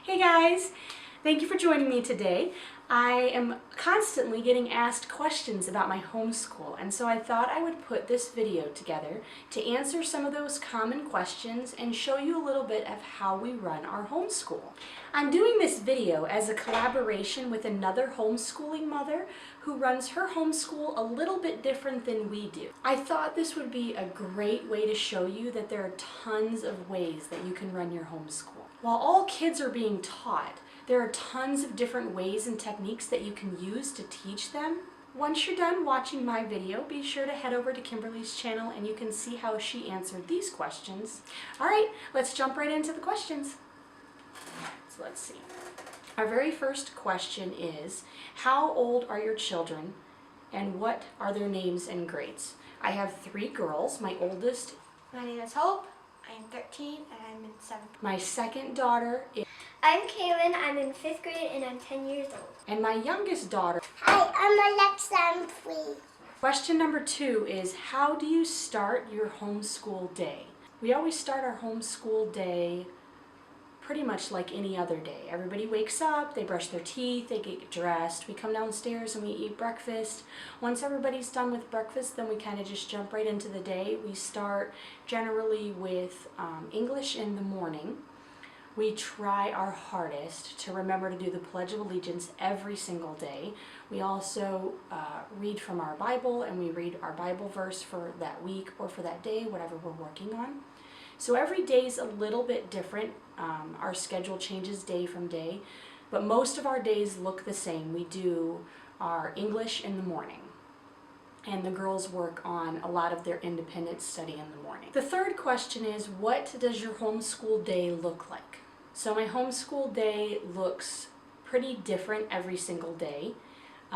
Hey guys! Thank you for joining me today. I am constantly getting asked questions about my homeschool, and so I thought I would put this video together to answer some of those common questions and show you a little bit of how we run our homeschool. I'm doing this video as a collaboration with another homeschooling mother who runs her homeschool a little bit different than we do. I thought this would be a great way to show you that there are tons of ways that you can run your homeschool. While all kids are being taught, there are tons of different ways and techniques that you can use to teach them. Once you're done watching my video, be sure to head over to Kimberly's channel and you can see how she answered these questions. Alright, let's jump right into the questions. So let's see. Our very first question is, how old are your children and what are their names and grades? I have 3 girls. My oldest, My name is Hope. I'm 13 and I'm in 7th. my second daughter, I'm Kaylin. I'm in 5th grade and I'm 10 years old. and my youngest daughter. Hi, I'm Alexa. I'm 3. Question number 2 is, how do you start your homeschool day? We always start our homeschool day pretty much like any other day. Everybody wakes up, they brush their teeth, they get dressed, we come downstairs and we eat breakfast. Once everybody's done with breakfast, then we kind of just jump right into the day. We start generally with English in the morning. We try our hardest to remember to do the Pledge of Allegiance every single day. We also read from our Bible, and we read our Bible verse for that week or for that day, whatever we're working on. So every day is a little bit different. Our schedule changes day from day, but most of our days look the same. We do our English in the morning, and the girls work on a lot of their independent study in the morning. The third question is, what does your homeschool day look like? So my homeschool day looks pretty different every single day.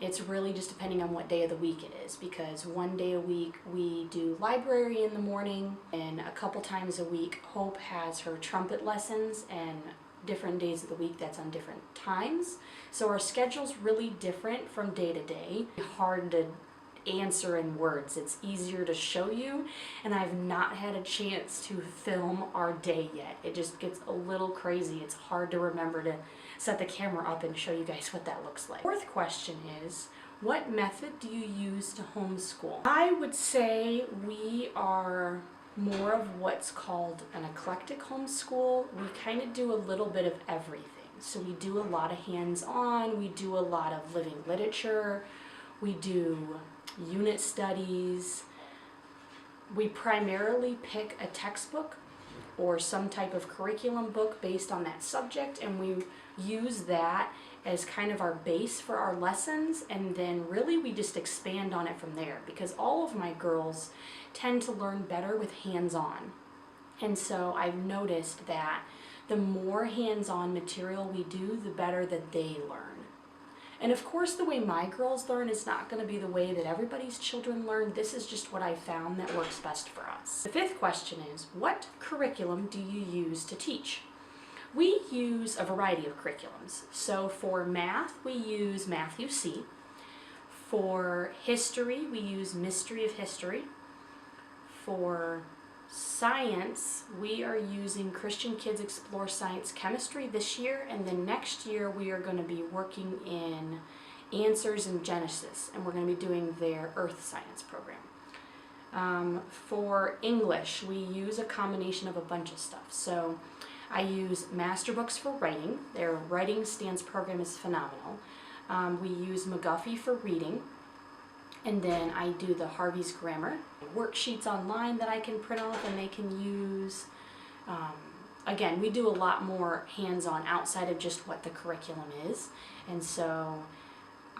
It's really just depending on what day of the week it is, because one day a week we do library in the morning, and a couple times a week Hope has her trumpet lessons, and different days of the week that's on different times. So our schedule's really different from day to day. Hard to answer in words. It's easier to show you, and I've not had a chance to film our day yet. It just gets a little crazy. It's hard to remember to set the camera up and show you guys what that looks like. Fourth question is, what method do you use to homeschool? I would say we are more of what's called an eclectic homeschool. We kind of do a little bit of everything. So we do a lot of hands-on, we do a lot of living literature, we do unit studies. We primarily pick a textbook or some type of curriculum book based on that subject, and we use that as kind of our base for our lessons, and then really we just expand on it from there, because all of my girls tend to learn better with hands-on. And so I've noticed that the more hands-on material we do, the better that they learn. And of course, the way my girls learn is not going to be the way that everybody's children learn. This is just what I found that works best for us. The fifth question is, what curriculum do you use to teach? We use a variety of curriculums. So for math, we use Math UC. For history, we use Mystery of History. For science, we are using Christian Kids Explore Science Chemistry this year, and then next year we are going to be working in Answers in Genesis, and we're going to be doing their Earth Science program. For English, we use a combination of a bunch of stuff. So I use Master Books for Writing. Their Writing Stance program is phenomenal. We use McGuffey for reading. And then I do the Harvey's Grammar worksheets online that I can print off and they can use. Again, we do a lot more hands-on outside of just what the curriculum is. And so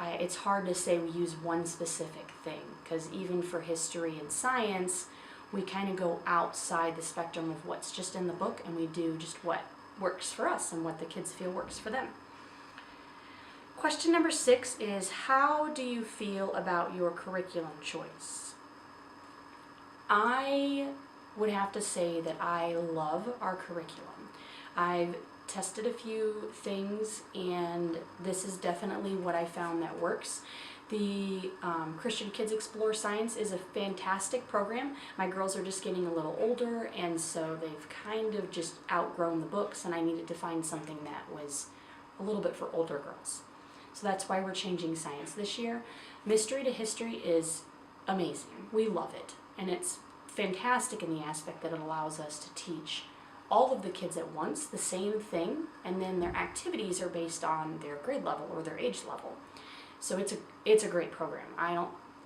it's hard to say we use one specific thing, because even for history and science, we kind of go outside the spectrum of what's just in the book, and we do just what works for us and what the kids feel works for them. Question number 6 is, how do you feel about your curriculum choice? I would have to say that I love our curriculum. I've tested a few things, and this is definitely what I found that works. The Christian Kids Explore Science is a fantastic program. My girls are just getting a little older, and so they've kind of just outgrown the books, and I needed to find something that was a little bit for older girls. So that's why we're changing science this year. Mystery to History is amazing. We love it, and it's fantastic in the aspect that it allows us to teach all of the kids at once the same thing, and then their activities are based on their grade level or their age level. So it's a great program.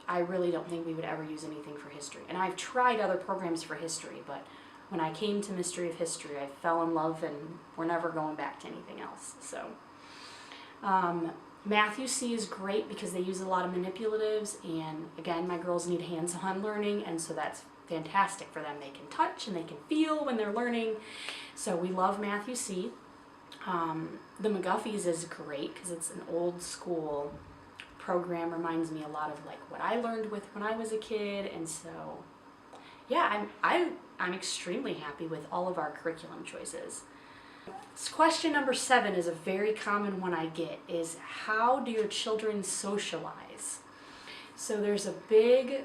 I really don't think we would ever use anything for history. And I've tried other programs for history, but when I came to Mystery of History, I fell in love, and we're never going back to anything else. So Math UC is great because they use a lot of manipulatives, and again, my girls need hands-on learning, and so that's fantastic for them. They can touch and they can feel when they're learning. So we love Math UC. The McGuffies is great because it's an old school program, reminds me a lot of like what I learned with when I was a kid, and so yeah, I'm extremely happy with all of our curriculum choices. Question number 7 is a very common one I get, is how do your children socialize? So there's a big,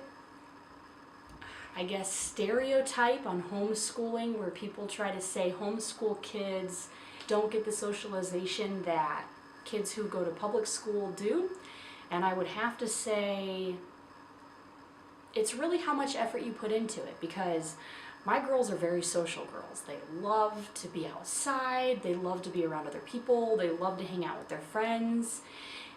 I guess, stereotype on homeschooling where people try to say homeschool kids don't get the socialization that kids who go to public school do. And I would have to say it's really how much effort you put into it, because my girls are very social girls. They love to be outside, they love to be around other people, they love to hang out with their friends,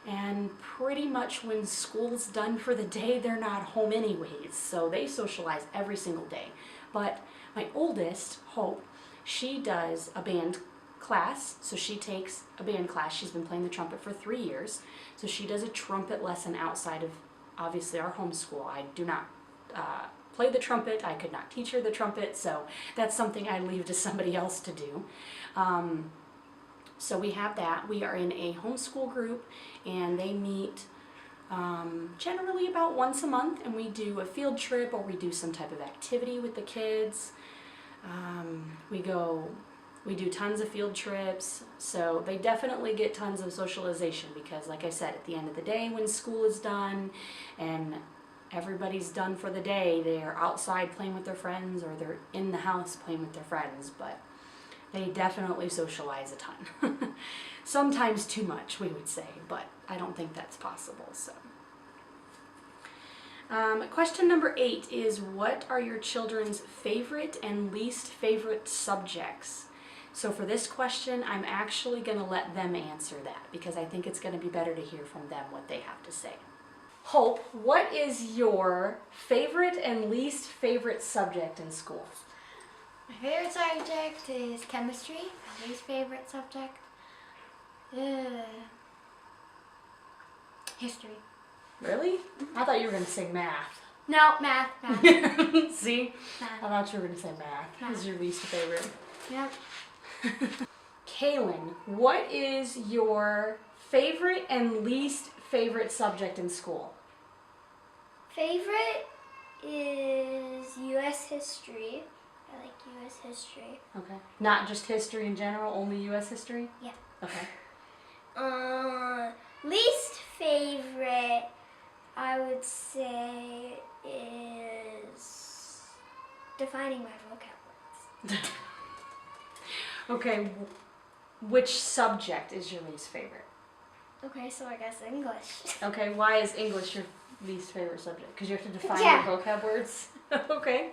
and pretty much when school's done for the day, they're not home anyways, so they socialize every single day. But my oldest, Hope, she does a band class, so she takes a band class. She's been playing the trumpet for 3 years, so she does a trumpet lesson outside of obviously our homeschool. I do not play the trumpet. I could not teach her the trumpet, so that's something I leave to somebody else to do. So we have that. We are in a homeschool group, and they meet generally about once a month, and we do a field trip or we do some type of activity with the kids. We do tons of field trips, so they definitely get tons of socialization because, like I said, at the end of the day when school is done and everybody's done for the day, they're outside playing with their friends or they're in the house playing with their friends, but they definitely socialize a ton. Sometimes too much, we would say, but I don't think that's possible. So, question number 8 is, what are your children's favorite and least favorite subjects? So for this question, I'm actually going to let them answer that because I think it's going to be better to hear from them what they have to say. Hope, what is your favorite and least favorite subject in school? My favorite subject is chemistry. My least favorite subject, history. Really? I thought you were going to say math. No, math. See? Math. I thought you were going to say math. Is your least favorite. Yep. Kaylin, what is your favorite and least favorite subject in school? Favorite is U.S. history. I like U.S. history. Okay. Not just history in general, only U.S. history? Yeah. Okay. Least favorite, I would say, is defining my vocab words. Okay. Which subject is your least favorite? Okay, so I guess English. Okay, why is English your least favorite subject? Because you have to define Yeah. your vocab words? Okay.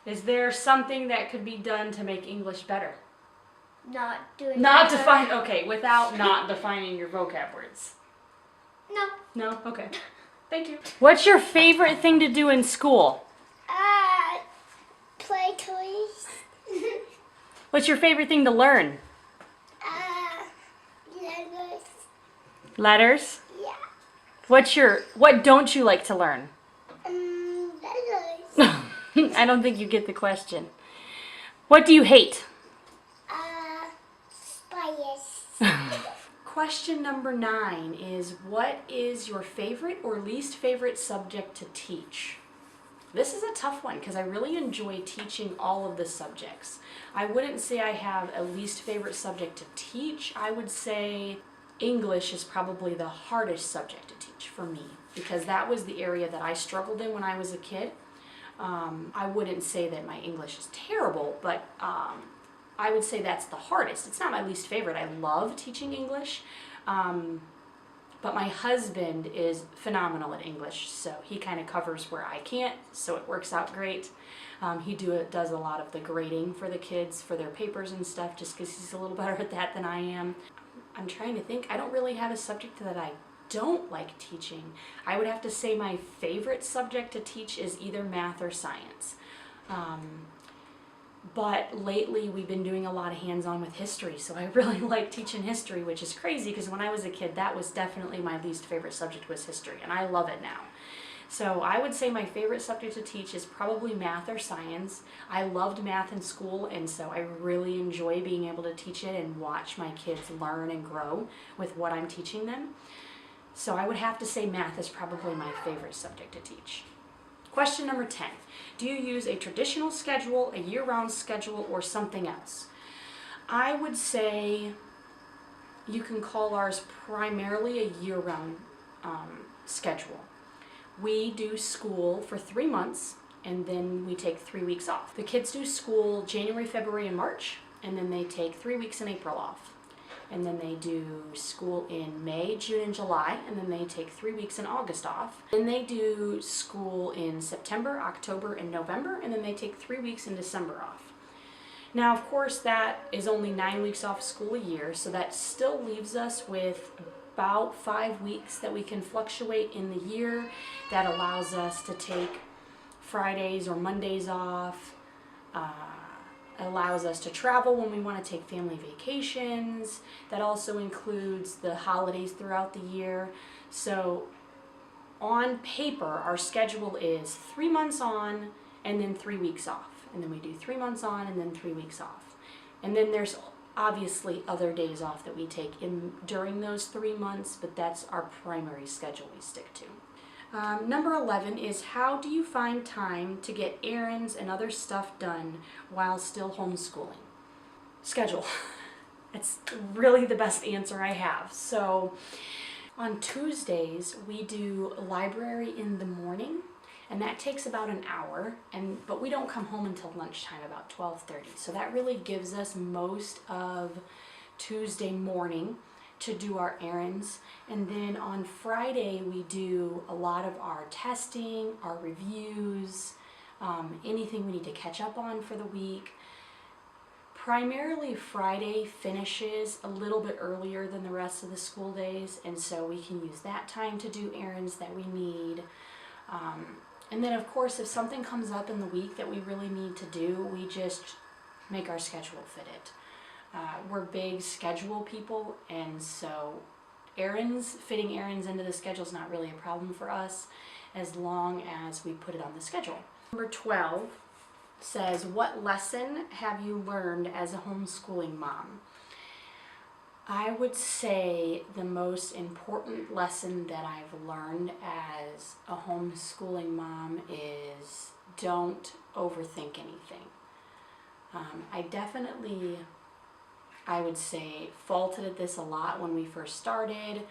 Is there something that could be done to make English better? Not doing Not better. define, okay, without not defining your vocab words. No. No? Okay. Thank you. What's your favorite thing to do in school? Play toys. What's your favorite thing to learn? Letters. Letters? Yeah. What don't you like to learn? Letters. I don't think you get the question. What do you hate? Spiders. Question number 9 is, what is your favorite or least favorite subject to teach? This is a tough one because I really enjoy teaching all of the subjects. I wouldn't say I have a least favorite subject to teach. I would say English is probably the hardest subject to teach for me because that was the area that I struggled in when I was a kid. I wouldn't say that my English is terrible, but I would say that's the hardest. It's not my least favorite. I love teaching English, but my husband is phenomenal at English, so he kind of covers where I can't, so it works out great. He does a lot of the grading for the kids for their papers and stuff just because he's a little better at that than I am. I'm trying to think. I don't really have a subject that I don't like teaching. I would have to say my favorite subject to teach is either math or science. But lately we've been doing a lot of hands-on with history, so I really like teaching history, which is crazy because when I was a kid that was definitely my least favorite subject was history, and I love it now. So I would say my favorite subject to teach is probably math or science. I loved math in school, and so I really enjoy being able to teach it and watch my kids learn and grow with what I'm teaching them. So I would have to say math is probably my favorite subject to teach. Question number 10. Do you use a traditional schedule, a year-round schedule, or something else? I would say you can call ours primarily a year-round schedule. We do school for 3 months, and then we take 3 weeks off. The kids do school January, February, and March, and then they take 3 weeks in April off. And then they do school in May, June, and July, and then they take 3 weeks in August off. Then they do school in September, October, and November, and then they take 3 weeks in December off. Now, of course, that is only 9 weeks off school a year, so that still leaves us with about 5 weeks that we can fluctuate in the year. That allows us to take Fridays or Mondays off. Allows us to travel when we want to take family vacations. That also includes the holidays throughout the year. So on paper, our schedule is 3 months on and then 3 weeks off. And then we do 3 months on and then 3 weeks off. And then there's obviously other days off that we take during those 3 months, but that's our primary schedule we stick to. Number 11 is how do you find time to get errands and other stuff done while still homeschooling? Schedule. It's really the best answer I have. So on Tuesdays we do library in the morning, and that takes about an hour, but we don't come home until lunchtime, about 12:30. So that really gives us most of Tuesday morning to do our errands. And then on Friday we do a lot of our testing, our reviews, anything we need to catch up on for the week. Primarily Friday finishes a little bit earlier than the rest of the school days, and so we can use that time to do errands that we need. And then of course if something comes up in the week that we really need to do, we just make our schedule fit it. We're big schedule people, and so fitting errands into the schedule is not really a problem for us as long as we put it on the schedule. Number 12 says, what lesson have you learned as a homeschooling mom? I would say the most important lesson that I've learned as a homeschooling mom is don't overthink anything. I would say, faulted at this a lot when we first started.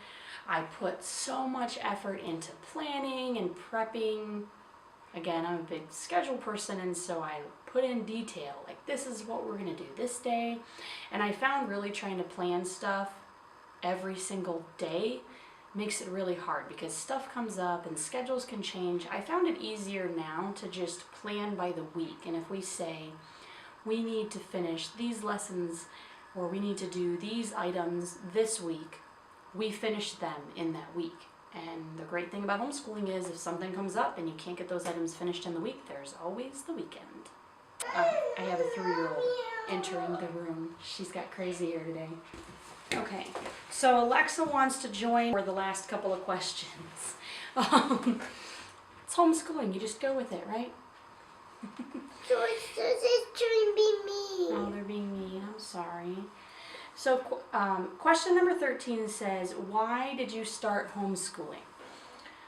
I put so much effort into planning and prepping. Again, I'm a big schedule person, and so I put in detail, like this is what we're gonna do this day. And I found really trying to plan stuff every single day makes it really hard because stuff comes up and schedules can change. I found it easier now to just plan by the week. And if we say we need to finish these lessons or we need to do these items this week, we finish them in that week. And the great thing about homeschooling is if something comes up and you can't get those items finished in the week, there's always the weekend. I have a 3-year-old entering the room. She's got crazy hair today. Okay, so Alexa wants to join for the last couple of questions. It's homeschooling, you just go with it, right? So it's trying to be mean. Oh, they're being mean. I'm sorry. So question number 13 says, why did you start homeschooling?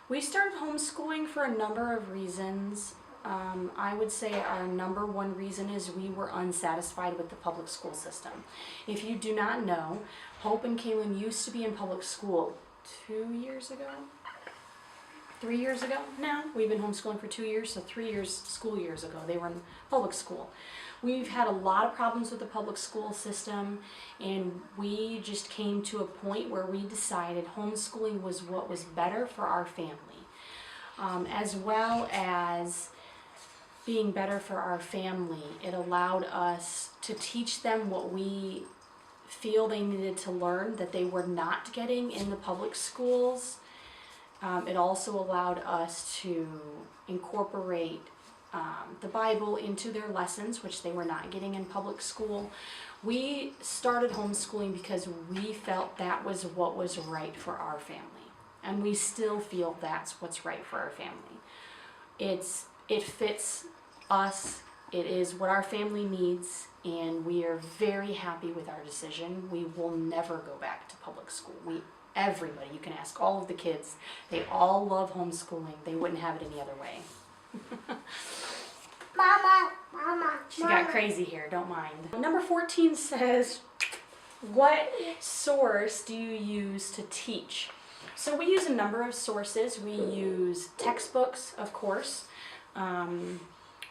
We started homeschooling for a number of reasons. I would say our number one reason is we were unsatisfied with the public school system. If you do not know, Hope and Kaylin used to be in public school 2 years ago? 3 years ago now. We've been homeschooling for 2 years, so 3 years, school years ago, they were in public school. We've had a lot of problems with the public school system, and we just came to a point where we decided homeschooling was what was better for our family, as well as being better for our family. It allowed us to teach them what we feel they needed to learn that they were not getting in the public schools. It also allowed us to incorporate the Bible into their lessons, which they were not getting in public school. We started homeschooling because we felt that was what was right for our family, and we still feel that's what's right for our family. It fits us. It is what our family needs, and we are very happy with our decision. We will never go back to public school. Everybody, you can ask all of the kids, they all love homeschooling. They wouldn't have it any other way. Mama. She got crazy here, don't mind. Number 14 says, what source do you use to teach? So we use a number of sources. We use textbooks, of course.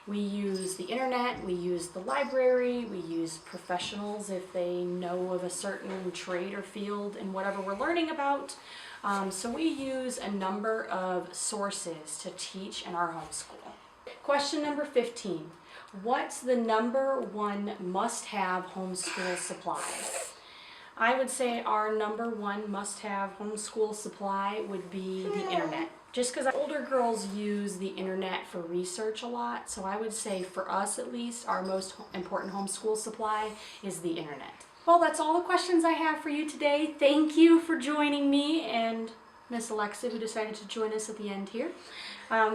We use the internet, we use the library, we use professionals if they know of a certain trade or field in whatever we're learning about. So we use a number of sources to teach in our homeschool. Question number 15. What's the number one must-have homeschool supply? I would say our number one must-have homeschool supply would be the internet. Just because older girls use the internet for research a lot, so I would say for us at least, our most important homeschool supply is the internet. Well, that's all the questions I have for you today. Thank you for joining me and Miss Alexa, who decided to join us at the end here.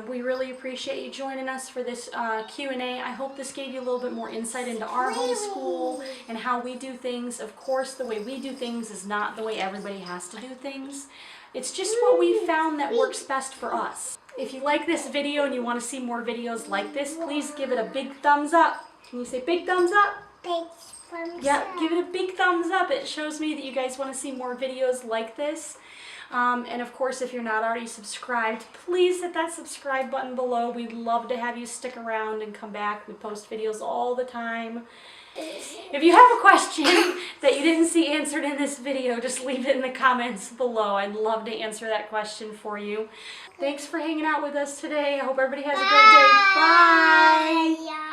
We really appreciate you joining us for this Q&A. I hope this gave you a little bit more insight into our homeschool and how we do things. Of course, the way we do things is not the way everybody has to do things. It's just what we found that works best for us. If you like this video and you want to see more videos like this, please give it a big thumbs up. Can you say big thumbs up? Big thumbs up. Yeah, give it a big thumbs up. It shows me that you guys want to see more videos like this. And of course, if you're not already subscribed, please hit that subscribe button below. We'd love to have you stick around and come back. We post videos all the time. If you have a question that you didn't see answered in this video, just leave it in the comments below. I'd love to answer that question for you. Thanks for hanging out with us today. I hope everybody has a great day. Bye!